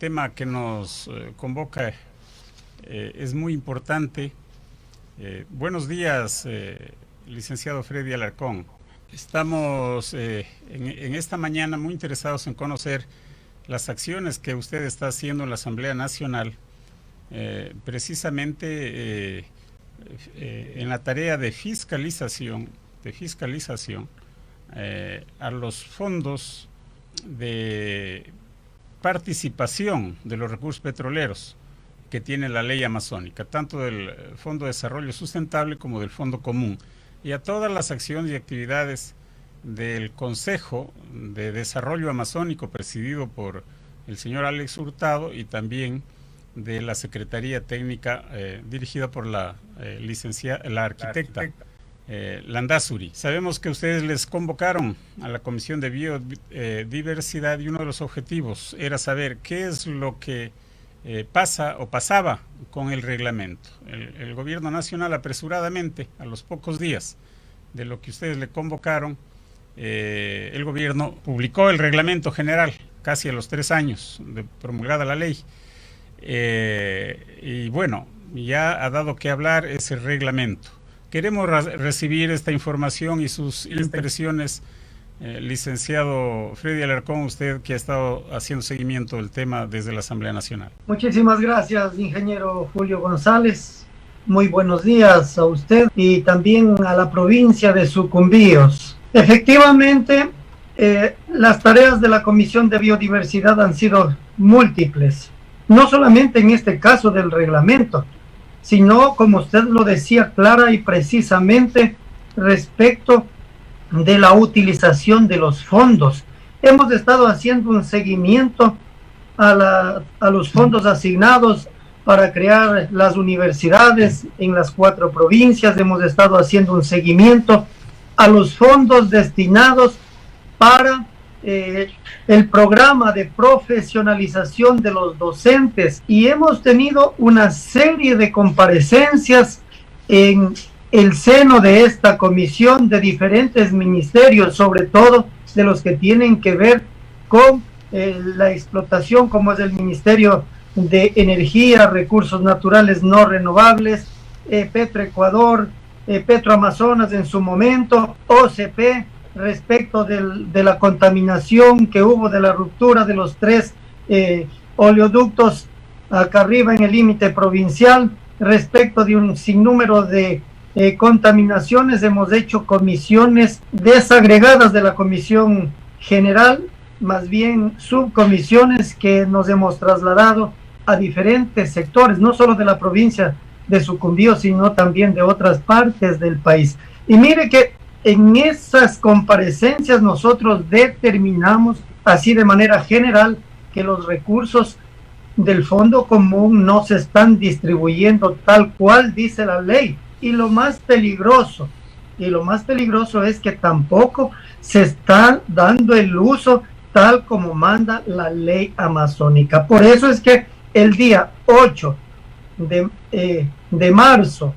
tema que nos convoca es muy importante. Buenos días, licenciado Freddy Alarcón. Estamos en esta mañana muy interesados en conocer las acciones que usted está haciendo en la Asamblea Nacional, precisamente en la tarea de fiscalización a los fondos de participación de los recursos petroleros que tiene la ley amazónica, tanto del Fondo de Desarrollo Sustentable como del Fondo Común, y a todas las acciones y actividades del Consejo de Desarrollo Amazónico presidido por el señor Alex Hurtado y también de la Secretaría Técnica dirigida por la arquitecta Landázuri. Sabemos que ustedes les convocaron a la Comisión de Biodiversidad y uno de los objetivos era saber qué es lo que pasa o pasaba con el reglamento. El gobierno nacional apresuradamente, a los pocos días de lo que ustedes le convocaron, el gobierno publicó el reglamento general casi a los 3 años de promulgada la ley. Y bueno, ya ha dado que hablar ese reglamento. Queremos recibir esta información y sus impresiones, licenciado Freddy Alarcón, usted que ha estado haciendo seguimiento del tema desde la Asamblea Nacional. Muchísimas gracias, ingeniero Julio González. Muy buenos días a usted y también a la provincia de Sucumbíos. Efectivamente, las tareas de la Comisión de Biodiversidad han sido múltiples, no solamente en este caso del reglamento, sino, como usted lo decía clara y precisamente, respecto de la utilización de los fondos. Hemos estado haciendo un seguimiento a los fondos asignados para crear las universidades en las 4 provincias. Hemos estado haciendo un seguimiento a los fondos destinados para el programa de profesionalización de los docentes, y hemos tenido una serie de comparecencias en el seno de esta comisión de diferentes ministerios, sobre todo de los que tienen que ver con la explotación, como es el Ministerio de Energía, Recursos Naturales No Renovables, Petroecuador, Petroamazonas en su momento, OCP, respecto de la contaminación que hubo de la ruptura de los 3 oleoductos acá arriba en el límite provincial, respecto de un sinnúmero de contaminaciones. Hemos hecho comisiones desagregadas de la comisión general, más bien subcomisiones que nos hemos trasladado a diferentes sectores, no solo de la provincia de Sucumbíos, sino también de otras partes del país. Y mire que en esas comparecencias nosotros determinamos, así de manera general, que los recursos del Fondo Común no se están distribuyendo tal cual dice la ley. Y lo más peligroso es que tampoco se está dando el uso tal como manda la ley amazónica. Por eso es que el día 8 de marzo,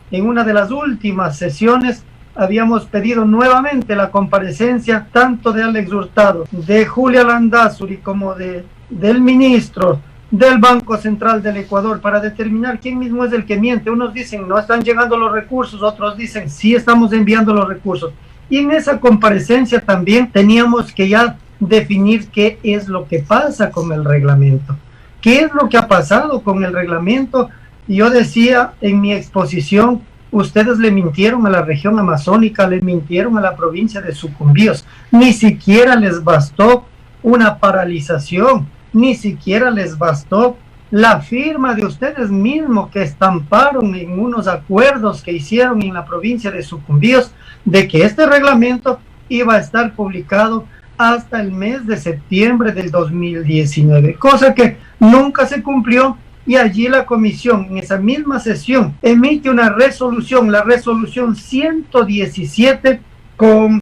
en una de las últimas sesiones, habíamos pedido nuevamente la comparecencia tanto de Alex Hurtado, de Julia Landázuri, como del ministro del Banco Central del Ecuador, para determinar quién mismo es el que miente. Unos dicen no están llegando los recursos, otros dicen sí estamos enviando los recursos. Y en esa comparecencia también teníamos que ya definir qué es lo que pasa con el reglamento, qué es lo que ha pasado con el reglamento. Y yo decía en mi exposición, ustedes le mintieron a la región amazónica, le mintieron a la provincia de Sucumbíos. Ni siquiera les bastó una paralización, ni siquiera les bastó la firma de ustedes mismos que estamparon en unos acuerdos que hicieron en la provincia de Sucumbíos de que este reglamento iba a estar publicado hasta el mes de septiembre del 2019, cosa que nunca se cumplió. Y allí la comisión, en esa misma sesión, emite una resolución, la resolución 117, con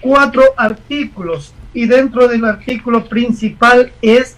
4 artículos. Y dentro del artículo principal es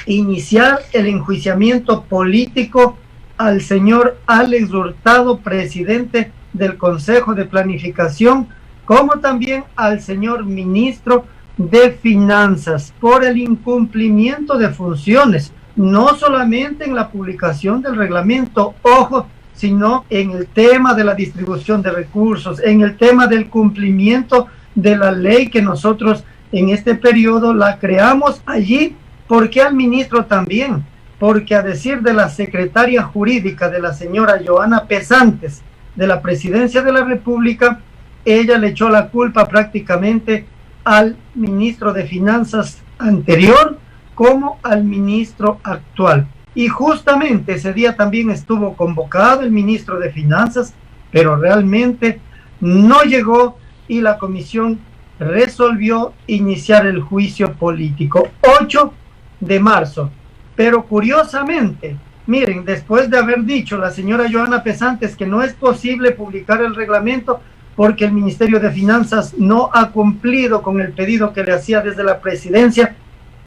iniciar el enjuiciamiento político al señor Alex Hurtado, presidente del Consejo de Planificación, como también al señor ministro de Finanzas por el incumplimiento de funciones, no solamente en la publicación del reglamento, ojo, sino en el tema de la distribución de recursos, en el tema del cumplimiento de la ley que nosotros en este periodo la creamos allí. ¿Por qué al ministro también? Porque a decir de la secretaria jurídica de la señora Joana Pesantes de la Presidencia de la República, ella le echó la culpa prácticamente al ministro de Finanzas anterior como al ministro actual. Y justamente ese día también estuvo convocado el ministro de Finanzas, pero realmente no llegó y la comisión resolvió iniciar el juicio político 8 de marzo. Pero curiosamente, miren, después de haber dicho la señora Joana Pesantes que no es posible publicar el reglamento porque el Ministerio de Finanzas no ha cumplido con el pedido que le hacía desde la presidencia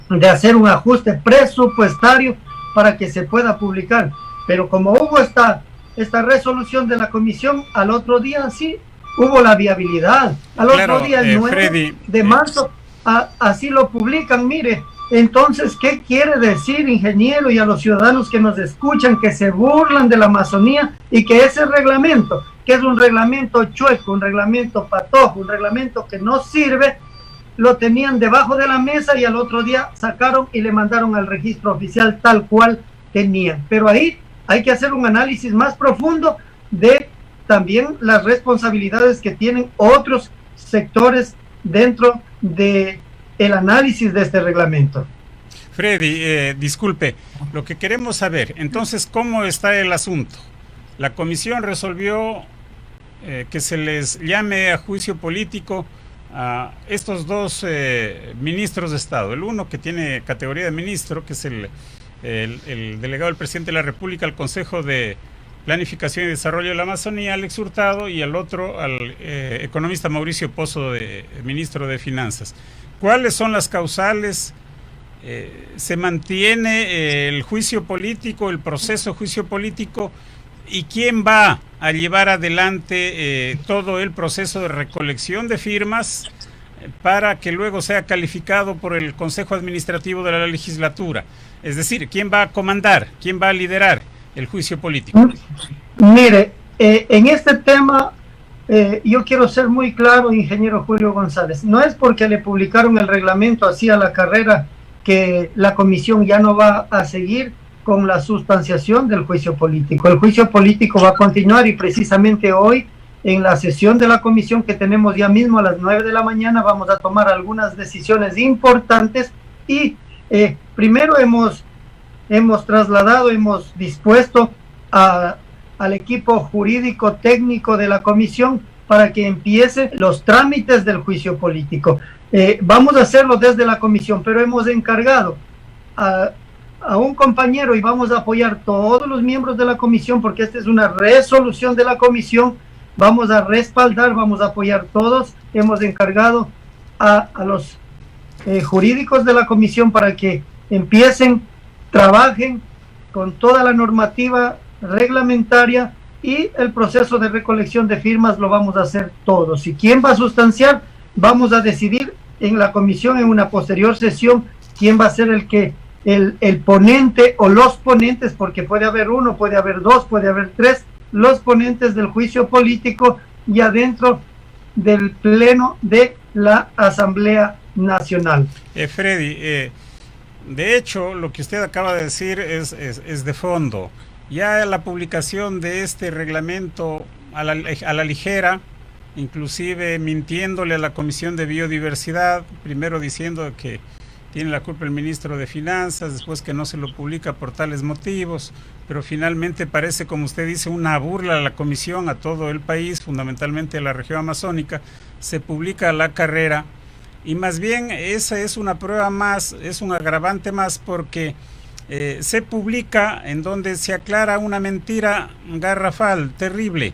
de hacer un ajuste presupuestario para que se pueda publicar. Pero como hubo esta resolución de la comisión, al otro día sí hubo la viabilidad. Al otro día, el 9 de marzo, así lo publican, mire. Entonces, ¿qué quiere decir, ingeniero, y a los ciudadanos que nos escuchan, que se burlan de la Amazonía y que ese reglamento, que es un reglamento chueco, un reglamento patojo, un reglamento que no sirve, lo tenían debajo de la mesa y al otro día sacaron y le mandaron al registro oficial tal cual tenían? Pero ahí hay que hacer un análisis más profundo de también las responsabilidades que tienen otros sectores dentro de el análisis de este reglamento. Freddy, disculpe, lo que queremos saber, entonces, ¿cómo está el asunto? La comisión resolvió que se les llame a juicio político a estos dos ministros de Estado, el uno que tiene categoría de ministro, que es el delegado del presidente de la República al Consejo de Planificación y Desarrollo de la Amazonía, Alex Hurtado, y al otro, al economista Mauricio Pozo, ministro de Finanzas. ¿Cuáles son las causales? ¿Se mantiene el juicio político, el proceso de juicio político? ¿Y quién va a llevar adelante todo el proceso de recolección de firmas para que luego sea calificado por el Consejo Administrativo de la legislatura? Es decir, ¿quién va a comandar, quién va a liderar el juicio político? Mire, en este tema yo quiero ser muy claro, ingeniero Julio González. No es porque le publicaron el reglamento así a la carrera que la comisión ya no va a seguir con la sustanciación del juicio político. El juicio político va a continuar y precisamente hoy en la sesión de la comisión que tenemos ya mismo a las 9 de la mañana vamos a tomar algunas decisiones importantes y primero hemos trasladado, hemos dispuesto al equipo jurídico técnico de la comisión para que empiece los trámites del juicio político. Vamos a hacerlo desde la comisión, pero hemos encargado a un compañero y vamos a apoyar todos los miembros de la comisión porque esta es una resolución de la comisión. Vamos a respaldar, vamos a apoyar todos. Hemos encargado a los jurídicos de la comisión para que empiecen, trabajen con toda la normativa reglamentaria y el proceso de recolección de firmas lo vamos a hacer todos. ¿Y quién va a sustanciar? Vamos a decidir en la comisión en una posterior sesión quién va a ser el ponente o los ponentes, porque puede haber uno, puede haber dos, puede haber tres, los ponentes del juicio político ya dentro del pleno de la Asamblea Nacional. Freddy, de hecho, lo que usted acaba de decir es de fondo. Ya la publicación de este reglamento a la ligera, inclusive mintiéndole a la Comisión de Biodiversidad, primero diciendo que tiene la culpa el ministro de Finanzas, después que no se lo publica por tales motivos, pero finalmente parece, como usted dice, una burla a la comisión, a todo el país, fundamentalmente a la región amazónica. Se publica a la carrera y más bien esa es una prueba más, es un agravante más porque se publica en donde se aclara una mentira garrafal, terrible,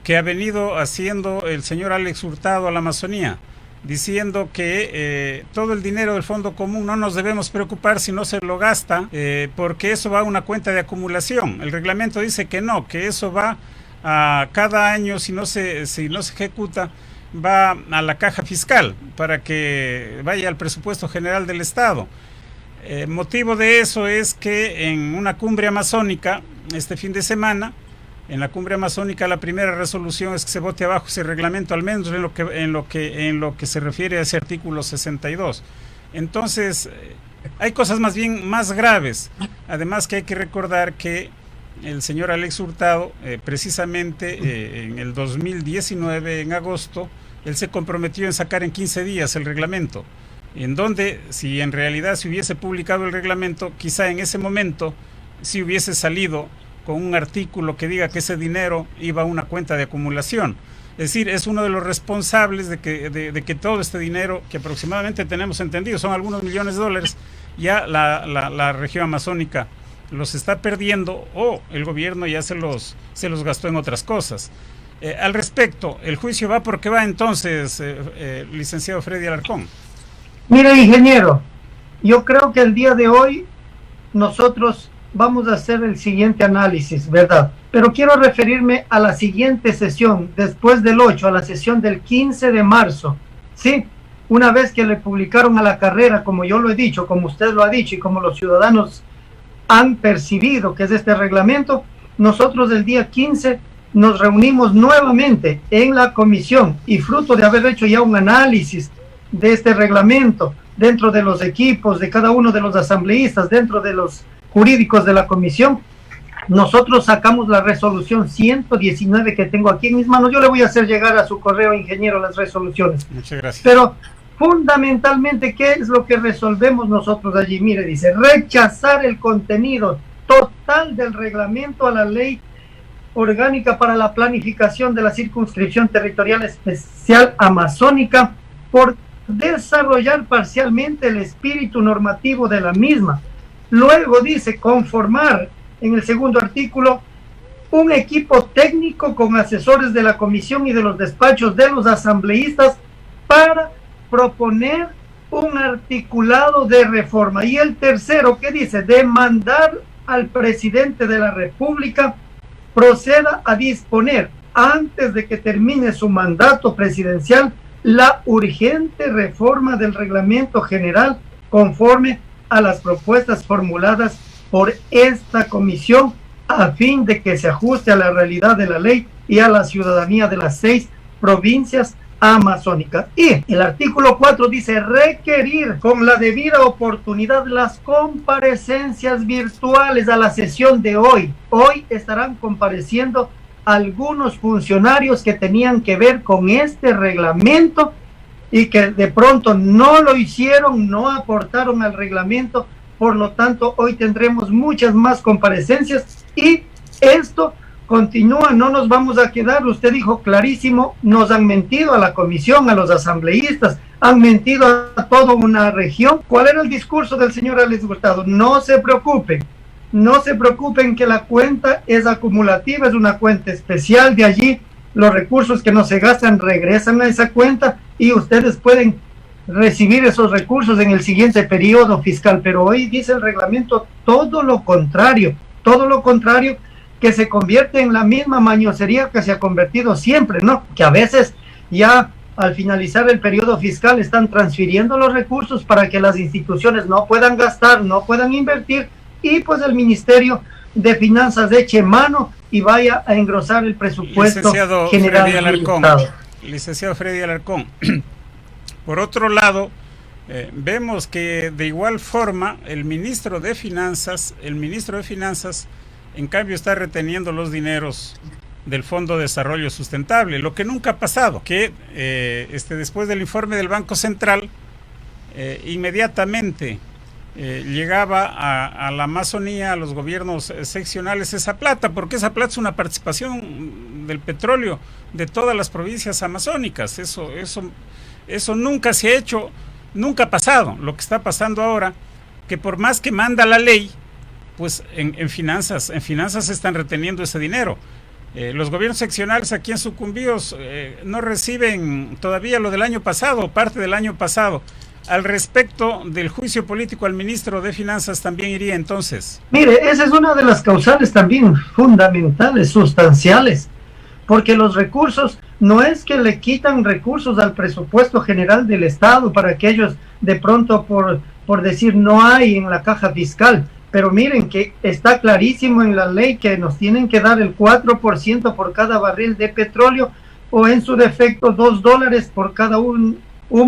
que ha venido haciendo el señor Alex Hurtado a la Amazonía, diciendo que todo el dinero del Fondo Común no nos debemos preocupar si no se lo gasta, porque eso va a una cuenta de acumulación. El reglamento dice que no, que eso va a cada año si no se ejecuta, va a la caja fiscal para que vaya al presupuesto general del Estado. Motivo de eso es que en una cumbre amazónica, este fin de semana, en la cumbre amazónica la primera resolución es que se vote abajo ese reglamento, al menos en lo que se refiere a ese artículo 62. Entonces, hay cosas más bien más graves. Además que hay que recordar que el señor Alex Hurtado, precisamente en el 2019, en agosto, él se comprometió en sacar en 15 días el reglamento, en donde si en realidad se hubiese publicado el reglamento, quizá en ese momento si hubiese salido con un artículo que diga que ese dinero iba a una cuenta de acumulación. Es decir, es uno de los responsables de que todo este dinero, que aproximadamente tenemos entendido, son algunos millones de dólares, ya la región amazónica los está perdiendo, o el gobierno ya se los gastó en otras cosas. Al respecto, ¿el juicio va porque va entonces, licenciado Freddy Alarcón? Mire, ingeniero, yo creo que el día de hoy nosotros vamos a hacer el siguiente análisis, ¿verdad? Pero quiero referirme a la siguiente sesión, después del 8, a la sesión del 15 de marzo, ¿sí? Una vez que le publicaron a la carrera, como yo lo he dicho, como usted lo ha dicho y como los ciudadanos han percibido que es este reglamento, nosotros el día 15 nos reunimos nuevamente en la comisión y fruto de haber hecho ya un análisis de este reglamento dentro de los equipos de cada uno de los asambleístas, dentro de los jurídicos de la comisión, nosotros sacamos la resolución 119 que tengo aquí en mis manos. Yo le voy a hacer llegar a su correo, ingeniero, las resoluciones. Muchas gracias. Pero fundamentalmente, ¿qué es lo que resolvemos nosotros allí? Mire, dice, rechazar el contenido total del reglamento a la ley orgánica para la planificación de la circunscripción territorial especial amazónica por desarrollar parcialmente el espíritu normativo de la misma. Luego dice conformar, en el segundo artículo, un equipo técnico con asesores de la comisión y de los despachos de los asambleístas para proponer un articulado de reforma. Y el tercero, ¿qué dice? Demandar al presidente de la República proceda a disponer, antes de que termine su mandato presidencial, la urgente reforma del reglamento general conforme a las propuestas formuladas por esta comisión, a fin de que se ajuste a la realidad de la ley y a la ciudadanía de las 6 provincias amazónicas. Y el artículo 4 dice requerir con la debida oportunidad las comparecencias virtuales a la sesión de hoy. Hoy estarán compareciendo algunos funcionarios que tenían que ver con este reglamento y que de pronto no lo hicieron, no aportaron al reglamento. Por lo tanto, hoy tendremos muchas más comparecencias y esto continúa, no nos vamos a quedar. Usted dijo clarísimo, nos han mentido a la comisión, a los asambleístas, han mentido a toda una región. ¿Cuál era el discurso del señor Alex Hurtado? No se preocupen que la cuenta es acumulativa, es una cuenta especial, de allí los recursos que no se gastan regresan a esa cuenta y ustedes pueden recibir esos recursos en el siguiente periodo fiscal. Pero hoy dice el reglamento todo lo contrario, que se convierte en la misma mañosería que se ha convertido siempre, ¿no? Que a veces ya al finalizar el periodo fiscal están transfiriendo los recursos para que las instituciones no puedan gastar, no puedan invertir, y pues el Ministerio de Finanzas eche mano y vaya a engrosar el presupuesto licenciado general Freddy del Alarcón, Estado. licenciado Freddy Alarcón. Por otro lado, vemos que de igual forma el ministro de Finanzas, en cambio está reteniendo los dineros del Fondo de Desarrollo Sustentable, lo que nunca ha pasado, que después del informe del Banco Central, inmediatamente llegaba a la Amazonía, a los gobiernos seccionales esa plata, porque esa plata es una participación del petróleo de todas las provincias amazónicas. Eso nunca se ha hecho, nunca ha pasado. Lo que está pasando ahora, que por más que manda la ley, pues en finanzas están reteniendo ese dinero. Los gobiernos seccionales aquí en Sucumbíos no reciben todavía lo del año pasado, parte del año pasado. Al respecto del juicio político al ministro de Finanzas también iría entonces. Mire, esa es una de las causales también fundamentales, sustanciales, porque los recursos no es que le quitan recursos al presupuesto general del Estado para que ellos de pronto por decir no hay en la caja fiscal, pero miren que está clarísimo en la ley que nos tienen que dar el 4% por cada barril de petróleo, o en su defecto $2 por cada un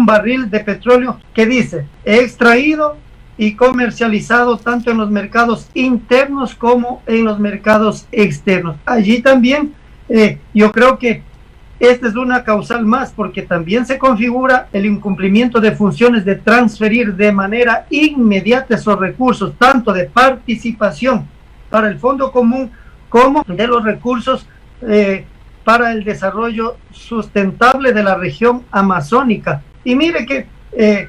barril de petróleo, que dice extraído y comercializado tanto en los mercados internos como en los mercados externos. Allí también yo creo que esta es una causal más, porque también se configura el incumplimiento de funciones de transferir de manera inmediata esos recursos, tanto de participación para el Fondo Común como de los recursos para el desarrollo sustentable de la región amazónica. Y mire que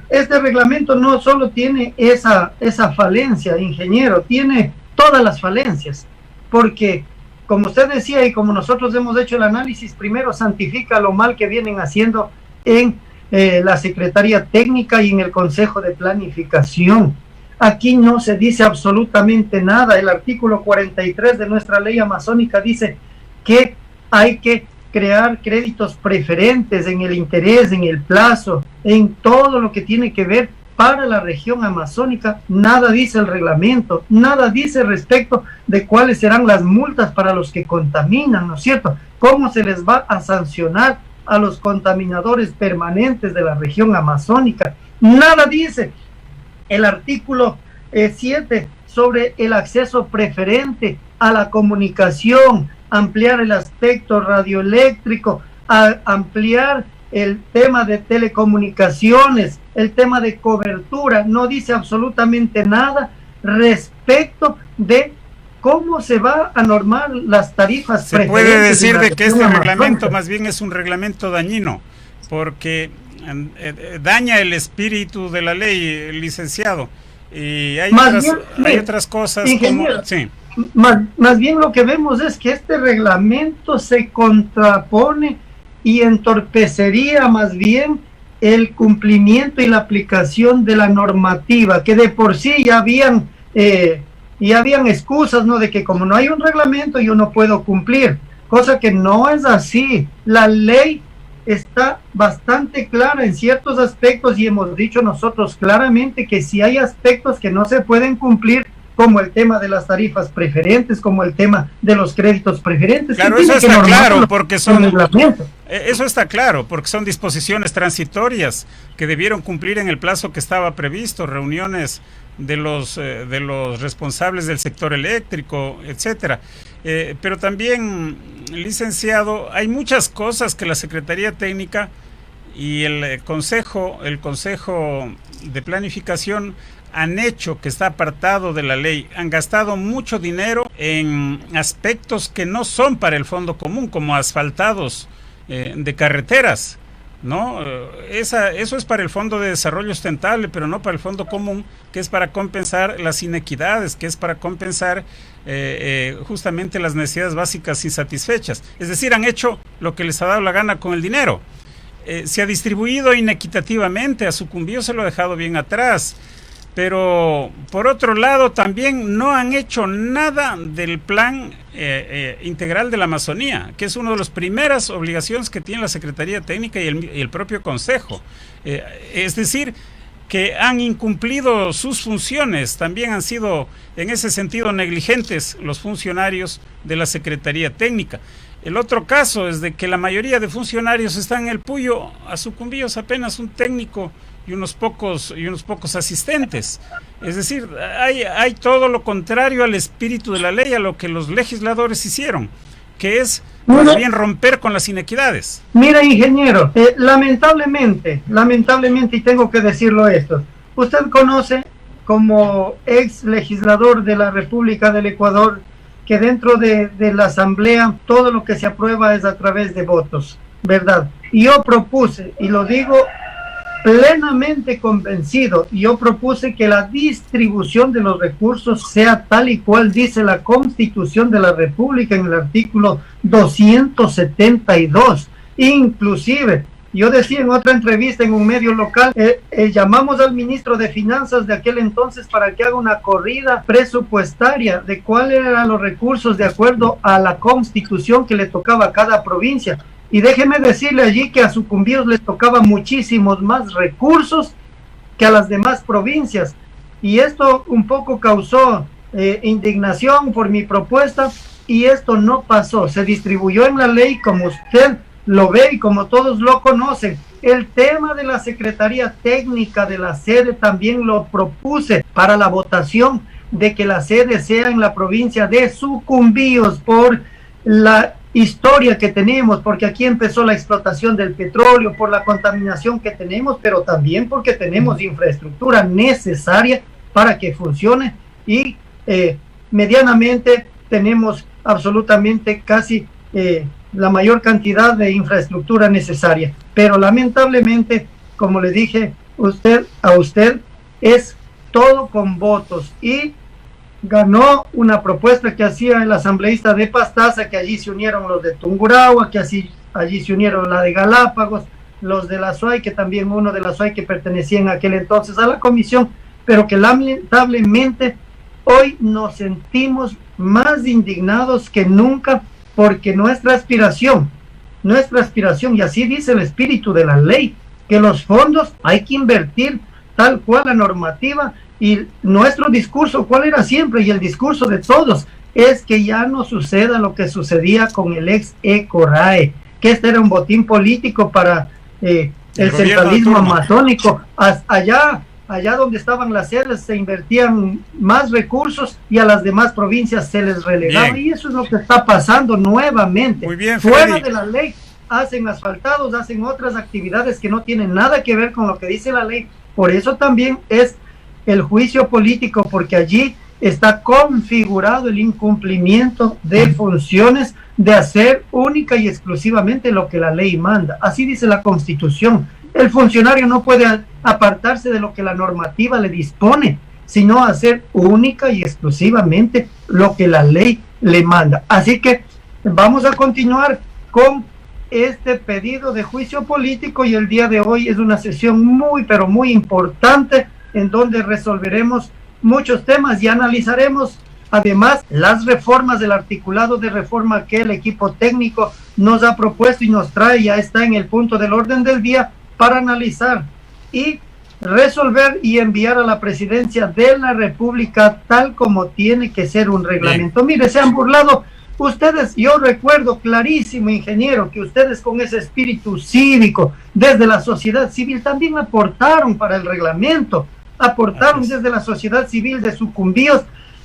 este reglamento no solo tiene esa falencia, ingeniero, tiene todas las falencias, porque como usted decía y como nosotros hemos hecho el análisis, primero santifica lo mal que vienen haciendo en la Secretaría Técnica y en el Consejo de Planificación. Aquí no se dice absolutamente nada. El artículo 43 de nuestra ley amazónica dice que hay que crear créditos preferentes en el interés, en el plazo, en todo lo que tiene que ver para la región amazónica. Nada dice el reglamento, nada dice respecto de cuáles serán las multas para los que contaminan, ¿no es cierto? ¿Cómo se les va a sancionar a los contaminadores permanentes de la región amazónica? Nada dice el artículo 7 sobre el acceso preferente a la comunicación, ampliar el aspecto radioeléctrico, ampliar el tema de telecomunicaciones, el tema de cobertura. No dice absolutamente nada respecto de cómo se va a normar las tarifas. Se puede decir de que este reglamento más bien es un reglamento dañino, porque daña el espíritu de la ley, licenciado, y hay otras cosas como... Sí. Más bien lo que vemos es que este reglamento se contrapone y entorpecería más bien el cumplimiento y la aplicación de la normativa, que de por sí ya habían excusas, ¿no? De que como no hay un reglamento yo no puedo cumplir, cosa que no es así. La ley está bastante clara en ciertos aspectos y hemos dicho nosotros claramente que si hay aspectos que no se pueden cumplir, como el tema de las tarifas preferentes, como el tema de los créditos preferentes. Claro, eso está claro, porque eso está claro, porque son disposiciones transitorias que debieron cumplir en el plazo que estaba previsto, reuniones de los responsables del sector eléctrico, etcétera. Pero también, licenciado, hay muchas cosas que la Secretaría Técnica y el Consejo de Planificación han hecho, que está apartado de la ley. Han gastado mucho dinero en aspectos que no son para el Fondo Común, como asfaltados de carreteras, ¿no? Eso es para el Fondo de Desarrollo Sustentable, pero no para el Fondo Común, que es para compensar las inequidades, que es para compensar justamente las necesidades básicas insatisfechas. Es decir, han hecho lo que les ha dado la gana con el dinero. Se ha distribuido inequitativamente, a Sucumbíos se lo ha dejado bien atrás. Pero por otro lado también no han hecho nada del plan integral de la Amazonía, que es una de las primeras obligaciones que tiene la Secretaría Técnica y el propio Consejo. Es decir, que han incumplido sus funciones, también han sido en ese sentido negligentes los funcionarios de la Secretaría Técnica. El otro caso es de que la mayoría de funcionarios están en el Puyo, a Sucumbíos apenas un técnico y unos pocos asistentes. Es decir, hay todo lo contrario al espíritu de la ley, a lo que los legisladores hicieron, que es más bien romper con las inequidades. Mira, ingeniero, lamentablemente, y tengo que decirlo esto, usted conoce como ex legislador de la República del Ecuador que dentro de la Asamblea todo lo que se aprueba es a través de votos, ¿verdad? Y yo propuse, y lo digo plenamente convencido, yo propuse que la distribución de los recursos sea tal y cual dice la Constitución de la República en el artículo 272. Inclusive, yo decía en otra entrevista en un medio local, llamamos al ministro de Finanzas de aquel entonces para que haga una corrida presupuestaria de cuáles eran los recursos de acuerdo a la Constitución que le tocaba a cada provincia. Y déjeme decirle allí que a Sucumbíos les tocaba muchísimos más recursos que a las demás provincias. Y esto un poco causó indignación por mi propuesta, y esto no pasó. Se distribuyó en la ley como usted lo ve y como todos lo conocen. El tema de la Secretaría Técnica de la sede también lo propuse para la votación de que la sede sea en la provincia de Sucumbíos por la historia que tenemos, porque aquí empezó la explotación del petróleo, por la contaminación que tenemos, pero también porque tenemos infraestructura necesaria para que funcione, y medianamente tenemos absolutamente casi la mayor cantidad de infraestructura necesaria. Pero lamentablemente, como le dije a usted, es todo con votos, y ganó una propuesta que hacía el asambleísta de Pastaza, que allí se unieron los de Tungurahua, que allí se unieron la de Galápagos, los de la SUAY, que también uno de la SUAY que pertenecía en aquel entonces a la comisión, pero que lamentablemente hoy nos sentimos más indignados que nunca, porque nuestra aspiración, y así dice el espíritu de la ley, que los fondos hay que invertir tal cual la normativa. Y nuestro discurso, ¿cuál era siempre? Y el discurso de todos es que ya no suceda lo que sucedía con el ex ECORAE, que este era un botín político para el centralismo amazónico. Allá donde estaban las sedes se invertían más recursos y a las demás provincias se les relegaba. Bien. Y eso es lo que está pasando nuevamente. Muy bien, fuera de la ley, hacen asfaltados, hacen otras actividades que no tienen nada que ver con lo que dice la ley. Por eso también es el juicio político, porque allí está configurado el incumplimiento de funciones de hacer única y exclusivamente lo que la ley manda. Así dice la Constitución. El funcionario no puede apartarse de lo que la normativa le dispone, sino hacer única y exclusivamente lo que la ley le manda. Así que vamos a continuar con este pedido de juicio político, y el día de hoy es una sesión muy, pero muy importante, en donde resolveremos muchos temas y analizaremos además las reformas del articulado de reforma que el equipo técnico nos ha propuesto y nos trae. Ya está en el punto del orden del día para analizar y resolver y enviar a la presidencia de la República tal como tiene que ser un reglamento. Bien. Mire, se han burlado ustedes, yo recuerdo clarísimo, ingeniero, que ustedes con ese espíritu cívico desde la sociedad civil también aportaron para el reglamento, aportaron desde la sociedad civil de Sucumbíos.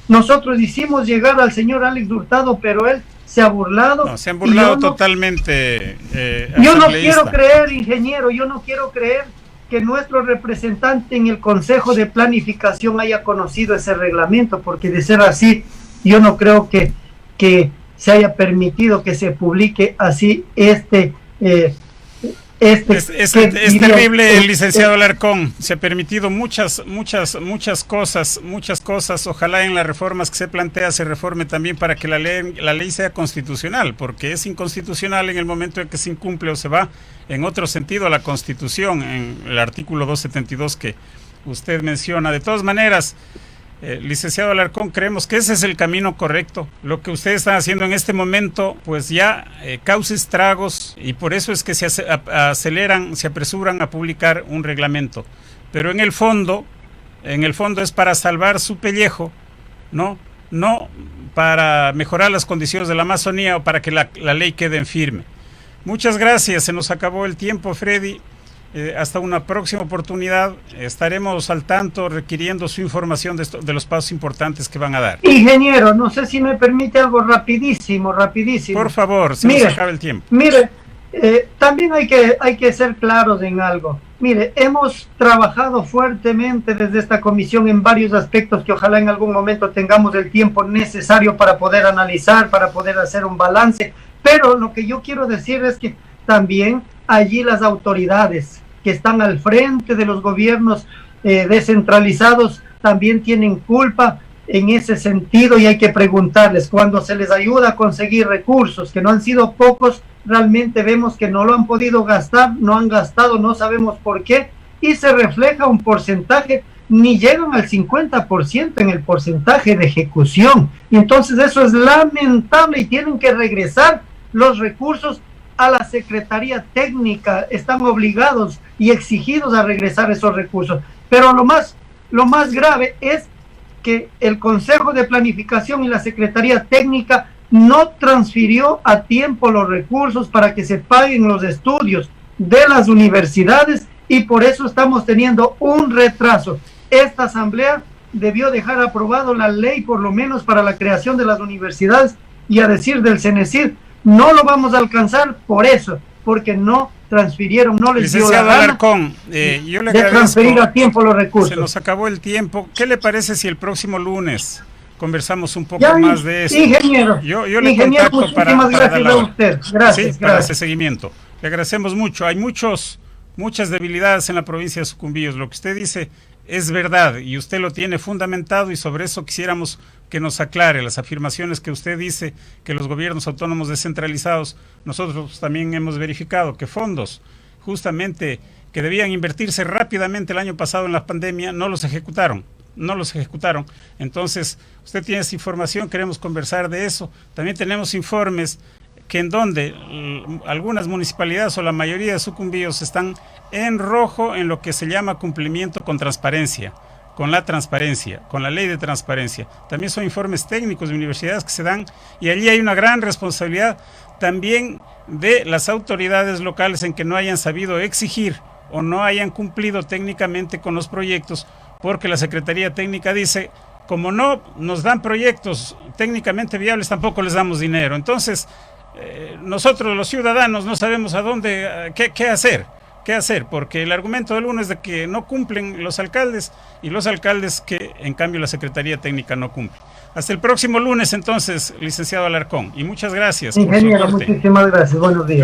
Nosotros hicimos llegar al señor Alex Hurtado, pero él se ha burlado. No, se han burlado totalmente. Yo no quiero creer, ingeniero, yo no quiero creer que nuestro representante en el Consejo de Planificación haya conocido ese reglamento, porque de ser así, yo no creo que se haya permitido que se publique así es terrible, licenciado Alarcón. Se ha permitido muchas cosas. Ojalá en las reformas que se plantea se reforme también para que la ley sea constitucional, porque es inconstitucional en el momento en que se incumple o se va en otro sentido a la Constitución, en el artículo 272 que usted menciona. De todas maneras, licenciado Alarcón, creemos que ese es el camino correcto. Lo que ustedes están haciendo en este momento, pues ya causa estragos, y por eso es que se aceleran, se apresuran a publicar un reglamento. Pero en el fondo es para salvar su pellejo, no para mejorar las condiciones de la Amazonía o para que la ley quede en firme. Muchas gracias, se nos acabó el tiempo, Freddy. Hasta una próxima oportunidad estaremos al tanto requiriendo su información de los pasos importantes que van a dar. Ingeniero, no sé si me permite algo rapidísimo. Por favor, se nos acaba el tiempo. Mire, también hay que ser claros en algo. Mire, hemos trabajado fuertemente desde esta comisión en varios aspectos que ojalá en algún momento tengamos el tiempo necesario para poder analizar, para poder hacer un balance, pero lo que yo quiero decir es que también allí las autoridades que están al frente de los gobiernos descentralizados también tienen culpa en ese sentido, y hay que preguntarles cuando se les ayuda a conseguir recursos, que no han sido pocos, realmente vemos que no lo han podido gastar, no han gastado, no sabemos por qué, y se refleja un porcentaje, ni llegan al 50% en el porcentaje de ejecución, y entonces eso es lamentable y tienen que regresar los recursos a la Secretaría Técnica, están obligados y exigidos a regresar esos recursos. Pero lo más grave es que el Consejo de Planificación y la Secretaría Técnica no transfirió a tiempo los recursos para que se paguen los estudios de las universidades y por eso estamos teniendo un retraso. Esta asamblea debió dejar aprobado la ley por lo menos para la creación de las universidades y a decir del CENESID no lo vamos a alcanzar por eso, porque no transfirieron, no les dio la gana Alarcón, yo le de transferir a tiempo los recursos. Se nos acabó el tiempo. ¿Qué le parece si el próximo lunes conversamos un poco Ya, más de eso? Ingeniero, yo le contacto para gracias a usted. Gracias, sí, para ese seguimiento. Le agradecemos mucho. Hay muchas debilidades en la provincia de Sucumbíos. Lo que usted dice es verdad y usted lo tiene fundamentado y sobre eso quisiéramos que nos aclare las afirmaciones que usted dice que los gobiernos autónomos descentralizados, nosotros también hemos verificado que fondos justamente que debían invertirse rápidamente el año pasado en la pandemia no los ejecutaron. Entonces, usted tiene esa información, queremos conversar de eso. También tenemos informes que en donde algunas municipalidades o la mayoría de Sucumbíos están en rojo en lo que se llama cumplimiento con transparencia, con la ley de transparencia. También son informes técnicos de universidades que se dan y allí hay una gran responsabilidad también de las autoridades locales en que no hayan sabido exigir o no hayan cumplido técnicamente con los proyectos, porque la Secretaría Técnica dice, como no nos dan proyectos técnicamente viables, tampoco les damos dinero. Entonces, nosotros los ciudadanos no sabemos a dónde, qué hacer, porque el argumento del uno es de que no cumplen los alcaldes y los alcaldes que en cambio la Secretaría Técnica no cumple. Hasta el próximo lunes entonces, licenciado Alarcón, y muchas gracias. Ingeniero, muchísimas gracias, buenos días.